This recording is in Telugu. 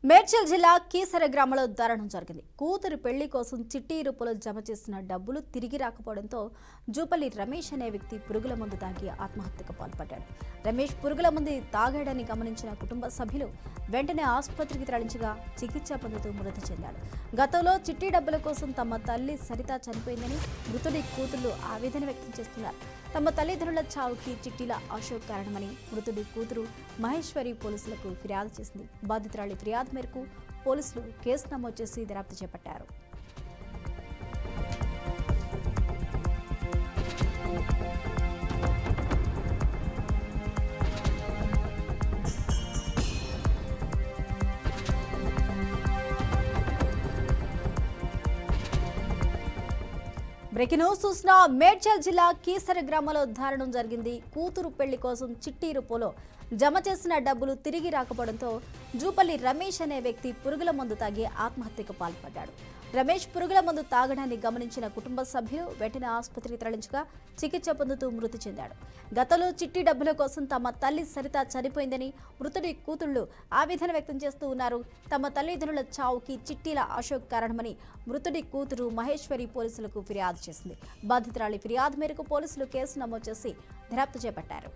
మేడ్చల్ జిల్లా కీసర గ్రామంలో దారుణం జరిగింది. కూతురు పెళ్లి కోసం చిట్టి రూపంలో జమ చేసిన డబ్బులు తిరిగి రాకపోవడంతో జూపల్లి రమేష్ అనే వ్యక్తి పురుగుల మందు తాగి ఆత్మహత్యకు పాల్పడ్డాడు. రమేష్ పురుగుల మందు తాగాడని గమనించిన కుటుంబ సభ్యులు వెంటనే ఆసుపత్రికి తరలించగా చికిత్స పొందుతూ మృతి చెందాడు. గతంలో చిట్టి డబ్బుల కోసం తమ తల్లి సరిత చనిపోయిందని మృతుడి కూతుళ్లు ఆవేదన వ్యక్తం చేస్తున్నారు. తమ తల్లిదండ్రుల చావుకి చిట్టిల అశోక్ కారణమని మృతుడి కూతురు మహేశ్వరి పోలీసులకు ఫిర్యాదు చేసింది. బాధితురాలి ఫిర్యాదు మేరకు పోలీసులు కేసు నమోదు చేసి దర్యాప్తు చేపట్టారు. బ్రేకింగ్ న్యూస్ చూసిన మేడ్చల్ జిల్లా కీసర గ్రామంలో దారుణం జరిగింది. కూతురు పెళ్లి కోసం చిట్టి రూపంలో జమ చేసిన డబ్బులు తిరిగి రాకపోవడంతో జూపల్లి రమేష్ అనే వ్యక్తి పురుగుల మందు తాగి ఆత్మహత్యకు పాల్పడ్డాడు. రమేష్ పురుగుల మందు తాగడాన్ని గమనించిన కుటుంబ సభ్యులు వెంటనే ఆసుపత్రికి తరలించగా చికిత్స పొందుతూ మృతి చెందాడు. గతంలో చిట్టి డబ్బుల కోసం తమ తల్లి సరిత చనిపోయిందని మృతుడి కూతుళ్లు ఆవేదన వ్యక్తం చేస్తూ ఉన్నారు. తమ తల్లిదండ్రుల చావుకి చిట్టిల అశోక్ కారణమని మృతుడి కూతురు మహేశ్వరి పోలీసులకు ఫిర్యాదు చేసింది. బాధితురాలి ఫిర్యాదు మేరకు పోలీసులు కేసు నమోదు చేసి దర్యాప్తు చేపట్టారు.